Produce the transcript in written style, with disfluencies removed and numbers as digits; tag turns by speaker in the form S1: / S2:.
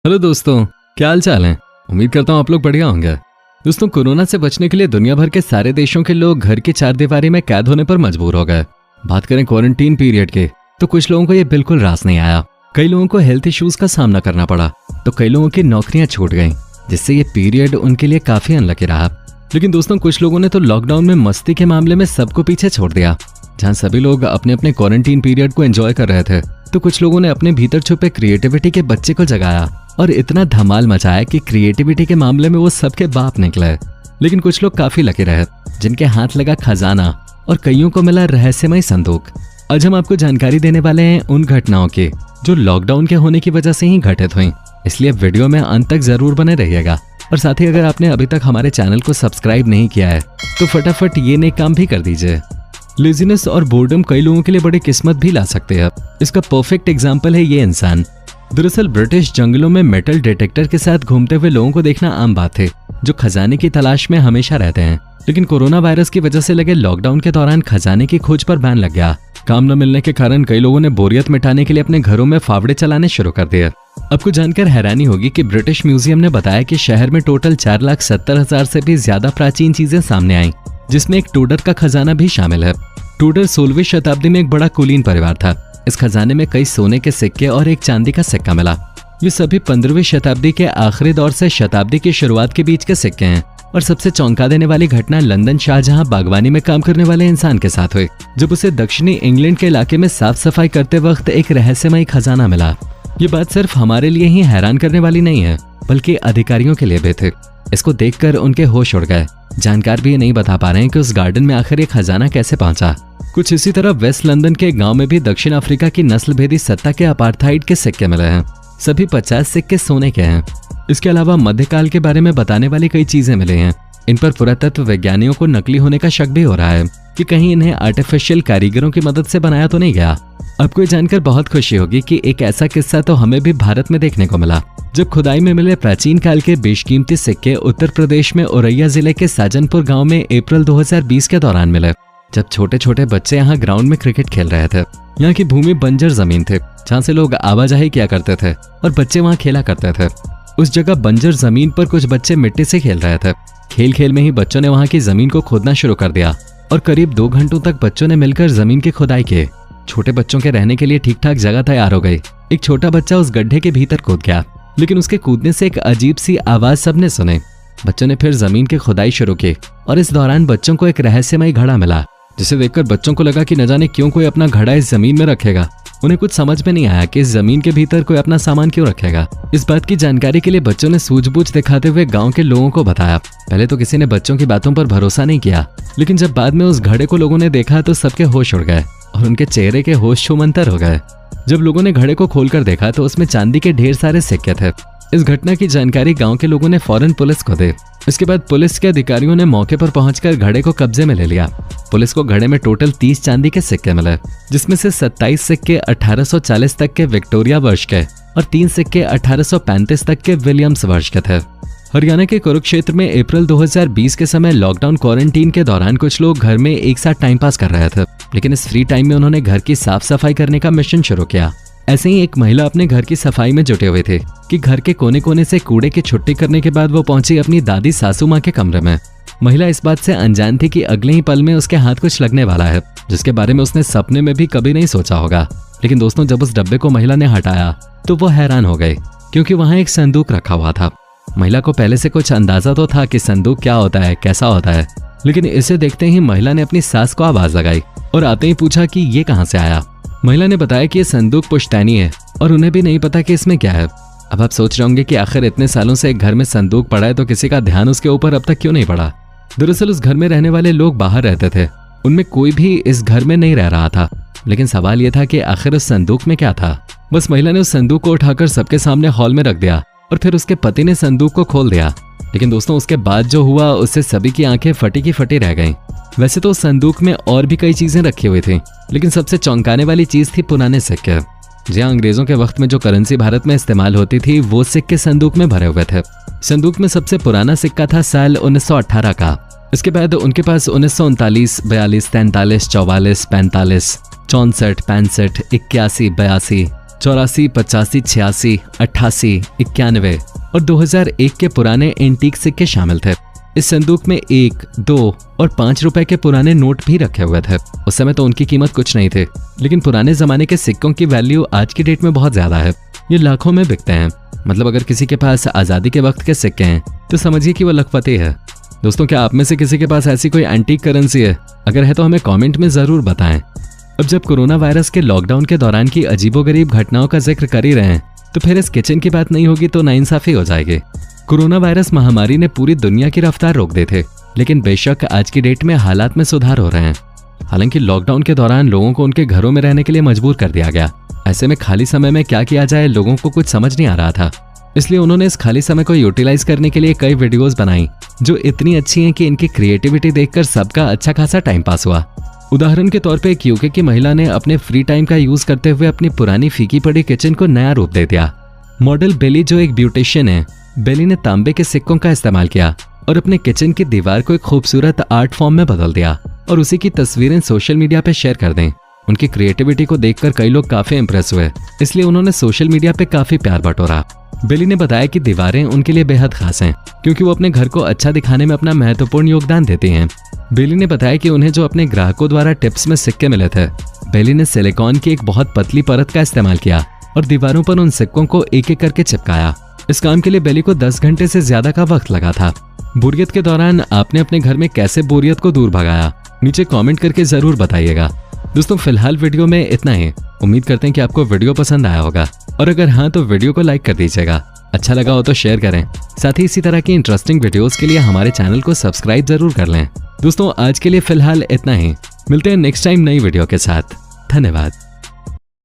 S1: Hello दोस्तों, क्या हाल चाल है। उम्मीद करता हूँ आप लोग बढ़िया होंगे। दोस्तों, कोरोना से बचने के लिए दुनिया भर के सारे देशों के लोग घर की चारदीवारी में कैद होने पर मजबूर हो गए। बात करें क्वारंटीन पीरियड के, तो कुछ लोगों को ये बिल्कुल रास नहीं आया। कई लोगों को हेल्थ इश्यूज का सामना करना पड़ा, तो कई लोगों की नौकरियां छूट गईं, जिससे ये पीरियड उनके लिए काफी अनलकी रहा। लेकिन दोस्तों, कुछ लोगों ने तो लॉकडाउन में मस्ती के मामले में सबको पीछे छोड़ दिया। जहाँ सभी लोग अपने अपने क्वारंटीन पीरियड को एंजॉय कर रहे थे, तो कुछ लोगों ने अपने भीतर छुपे क्रिएटिविटी के बच्चे को जगाया और इतना धमाल मचाया कि क्रिएटिविटी के मामले में वो सबके बाप निकले। लेकिन कुछ लोग काफी लकी रहे, जिनके हाथ लगा खजाना और कईयों को मिला रहस्यमय संदूक। आज हम आपको जानकारी देने वाले हैं उन घटनाओं की जो लॉकडाउन के होने की वजह से ही घटित हुई। इसलिए वीडियो में अंत तक जरूर बने रहिएगा। और साथ ही अगर आपने अभी तक हमारे चैनल को सब्सक्राइब नहीं किया है, तो फटाफट ये नेक काम भी कर दीजिए। लेजीनेस और बोर्डम कई लोगों के लिए बड़ी किस्मत भी ला सकते हैं। इसका परफेक्ट एग्जाम्पल है ये इंसान। दरअसल ब्रिटिश जंगलों में मेटल डिटेक्टर के साथ घूमते हुए लोगों को देखना आम बात है, जो खजाने की तलाश में हमेशा रहते हैं। लेकिन कोरोना वायरस की वजह से लगे लॉकडाउन के दौरान खजाने की खोज पर बैन लग गया। काम न मिलने के कारण कई लोगों ने बोरियत मिटाने के लिए अपने घरों में फावड़े चलाने शुरू कर दिए। आपको जानकर हैरानी होगी कि ब्रिटिश म्यूजियम ने बताया कि शहर में टोटल 4,70,000 से भी ज्यादा प्राचीन चीजें सामने आई, जिसमें एक टूडर का खजाना भी शामिल है। टूडर 16वीं शताब्दी में एक बड़ा कुलीन परिवार था। इस खजाने में कई सोने के सिक्के और एक चांदी का सिक्का मिला। ये सभी 15वीं शताब्दी के आखिरी दौर से शताब्दी की शुरुआत के बीच के सिक्के हैं। और सबसे चौंका देने वाली घटना लंदन शाहजहां बागवानी में काम करने वाले इंसान के साथ हुई, जब उसे दक्षिणी इंग्लैंड के इलाके में साफ सफाई करते वक्त एक रहस्यमय खजाना मिला। ये बात सिर्फ हमारे लिए ही हैरान करने वाली नहीं है, बल्कि अधिकारियों के लिए भी थी। इसको देखकर उनके होश उड़ गए। जानकार भी ये नहीं बता पा रहे हैं कि उस गार्डन में आखिर ये खजाना कैसे पहुंचा। कुछ इसी तरह वेस्ट लंदन के गांव में भी दक्षिण अफ्रीका की नस्ल भेदी सत्ता के अपार्थाइड के सिक्के मिले हैं। सभी 50 सिक्के सोने के हैं। इसके अलावा मध्यकाल के बारे में बताने वाली कई चीजें मिली हैं। इन पर पुरातत्व वैज्ञानिकों को नकली होने का शक भी हो रहा है कि कहीं इन्हें आर्टिफिशियल कारीगरों की मदद से बनाया तो नहीं गया। आपको ये जानकर बहुत खुशी होगी कि एक ऐसा किस्सा तो हमें भी भारत में देखने को मिला, जब खुदाई में मिले प्राचीन काल के बेशकीमती सिक्के उत्तर प्रदेश में औरैया जिले के साजनपुर गांव में अप्रैल 2020 के दौरान मिले, जब छोटे छोटे बच्चे यहाँ ग्राउंड में क्रिकेट खेल रहे थे। यहाँ की भूमि बंजर जमीन थी, जहाँ से लोग आवाजाही किया करते थे और बच्चे वहाँ खेला करते थे। उस जगह बंजर जमीन पर कुछ बच्चे मिट्टी से खेल रहे थे। खेल खेल में ही बच्चों ने वहाँ की जमीन को खोदना शुरू कर दिया और करीब 2 घंटों तक बच्चों ने मिलकर जमीन की खुदाई की। छोटे बच्चों के रहने के लिए ठीक ठाक जगह तैयार हो गई। एक छोटा बच्चा उस गड्ढे के भीतर कूद गया, लेकिन उसके कूदने से एक अजीब सी आवाज सबने सुनी। बच्चों ने फिर जमीन की खुदाई शुरू की और इस दौरान बच्चों को एक रहस्यमय घड़ा मिला, जिसे देखकर बच्चों को लगा कि न जाने क्यों कोई अपना घड़ा इस जमीन में रखेगा। उन्हें कुछ समझ में नहीं आया कि इस जमीन के भीतर कोई अपना सामान क्यों रखेगा। इस बात की जानकारी के लिए बच्चों ने सूझबूझ दिखाते हुए गांव के लोगों को बताया। पहले तो किसी ने बच्चों की बातों पर भरोसा नहीं किया, लेकिन जब बाद में उस घड़े को लोगों ने देखा तो सबके होश उड़ गए और उनके चेहरे के होश छूमंतर हो गए। जब लोगों ने घड़े को खोलकर देखा तो उसमें चांदी के ढेर सारे सिक्के थे। इस घटना की जानकारी गांव के लोगों ने फौरन पुलिस को दी। इसके बाद पुलिस के अधिकारियों ने मौके पर पहुंचकर घड़े को कब्जे में ले लिया। पुलिस को घड़े में टोटल 30 चांदी के सिक्के मिले, जिसमें से 27 सिक्के 1840 तक के विक्टोरिया वर्ष के और 3 सिक्के 1835 तक के विलियम्स वर्ष के थे। हरियाणा के कुरुक्षेत्र में अप्रैल 2020 के समय लॉकडाउन क्वारंटीन के दौरान कुछ लोग घर में एक साथ टाइम पास कर रहे थे, लेकिन इस फ्री टाइम में उन्होंने घर की साफ सफाई करने का मिशन शुरू किया। ऐसे ही एक महिला अपने घर की सफाई में जुटे हुए थे कि घर के कोने कोने से कूड़े की छुट्टी करने के बाद वो पहुंची अपनी दादी सासू माँ के कमरे में। महिला इस बात से अनजान थी कि अगले ही पल में उसके हाथ कुछ लगने वाला है, जिसके बारे में उसने सपने में भी कभी नहीं सोचा होगा। लेकिन दोस्तों, जब उस डब्बे को महिला ने हटाया तो वो हैरान हो गई, क्योंकि वहां एक संदूक रखा हुआ था। महिला को पहले से कुछ अंदाजा तो था कि संदूक क्या होता है, कैसा होता है, लेकिन इसे देखते ही महिला ने अपनी सास को आवाज लगाई और आते ही पूछा कि ये कहाँ से आया। महिला ने बताया कि ये संदूक पुश्तैनी है और उन्हें भी नहीं पता कि इसमें क्या है। अब आप सोच रहे होंगे कि आखिर इतने सालों से एक घर में संदूक पड़ा है तो किसी का ध्यान उसके ऊपर अब तक क्यों नहीं पड़ा। दरअसल उस घर में रहने वाले लोग बाहर रहते थे, उनमें कोई भी इस घर में नहीं रह रहा था। लेकिन सवाल यह था कि आखिर उस संदूक में क्या था। बस महिला ने उस संदूक को उठाकर सबके सामने हॉल में रख दिया और फिर उसके पति ने संदूक को खोल दिया। लेकिन दोस्तों, उसके बाद जो हुआ उससे सभी की आंखें फटी की फटी रह गईं। वैसे तो उस संदूक में और भी कई चीजें रखी हुई थी, लेकिन सबसे चौंकाने वाली चीज थी पुराने सिक्के। जहाँ अंग्रेजों के वक्त में जो करेंसी भारत में इस्तेमाल होती थी, वो सिक्के संदूक में भरे हुए थे। संदूक में सबसे पुराना सिक्का था साल 1918 का। इसके बाद उनके पास 1939, 42, 43, 44, 45, 64, 65, 65, 81, 82, 84, 85, 86, 88, 91 और 2001 के पुराने एंटीक सिक्के शामिल थे। इस संदूक में 1, 2 और 5 रुपए के पुराने नोट भी रखे हुए थे। उस समय तो उनकी कीमत कुछ नहीं थी, लेकिन पुराने जमाने के सिक्कों की वैल्यू आज की डेट में बहुत ज्यादा है। ये लाखों में बिकते हैं। मतलब अगर किसी के पास आजादी के वक्त के सिक्के हैं तो समझिए कि वो लखपति है। दोस्तों, क्या आप में से किसी के पास ऐसी कोई एंटीक करेंसी है? अगर है तो हमें कमेंट में जरूर बताएं। अब जब कोरोना वायरस के लॉकडाउन के दौरान की अजीबोगरीब घटनाओं का जिक्र कर ही रहे हैं, तो फिर इस किचन की बात नहीं होगी तो नाइंसाफी हो जाएगी। कोरोना वायरस महामारी ने पूरी दुनिया की रफ्तार रोक दी थी, लेकिन बेशक आज की डेट में हालात में सुधार हो रहे हैं। हालांकि लॉकडाउन के दौरान लोगों को उनके घरों में रहने के लिए मजबूर कर दिया गया। ऐसे में खाली समय में क्या किया जाए, लोगों को कुछ समझ नहीं आ रहा था। इसलिए उन्होंने इस खाली समय को यूटिलाइज करने के लिए कई वीडियोस बनाई जो इतनी अच्छी हैं कि इनकी क्रिएटिविटी देखकर सबका अच्छा खासा टाइम पास हुआ। उदाहरण के तौर पे एक यूके की महिला ने अपने फ्री टाइम का यूज करते हुए अपनी पुरानी फीकी पड़ी किचन को नया रूप दे दिया। मॉडल बेली, जो एक ब्यूटिशियन है, बेली ने तांबे के सिक्कों का इस्तेमाल किया और अपने किचन की दीवार को एक खूबसूरत आर्ट फॉर्म में बदल दिया और उसी की तस्वीरें सोशल मीडिया पे शेयर कर दें। उनकी क्रिएटिविटी को देखकर कई लोग काफी इंप्रेस हुए, इसलिए उन्होंने सोशल मीडिया पे काफी प्यार बटोरा। बेली ने बताया कि दीवारें उनके लिए बेहद खास हैं, क्योंकि वो अपने घर को अच्छा दिखाने में अपना महत्वपूर्ण योगदान देती हैं। बेली ने बताया कि उन्हें जो अपने ग्राहकों द्वारा टिप्स में सिक्के मिले थे, बेली ने सिलिकॉन की एक बहुत पतली परत का इस्तेमाल किया और दीवारों पर उन सिक्कों को एक एक करके चिपकाया। इस काम के लिए बेली को 10 घंटे से ज्यादा का वक्त लगा था। बोरियत के दौरान आपने अपने घर में कैसे बोरियत को दूर भगाया, नीचे कमेंट करके जरूर बताइएगा। दोस्तों, फिलहाल वीडियो में इतना ही। उम्मीद करते हैं कि आपको वीडियो पसंद आया होगा, और अगर हाँ तो वीडियो को लाइक कर दीजिएगा। अच्छा लगा हो तो शेयर करें। साथ ही इसी तरह की इंटरेस्टिंग वीडियोस के लिए हमारे चैनल को सब्सक्राइब जरूर कर लें। दोस्तों, आज के लिए फिलहाल इतना ही। मिलते हैं नेक्स्ट टाइम नई वीडियो के साथ। धन्यवाद।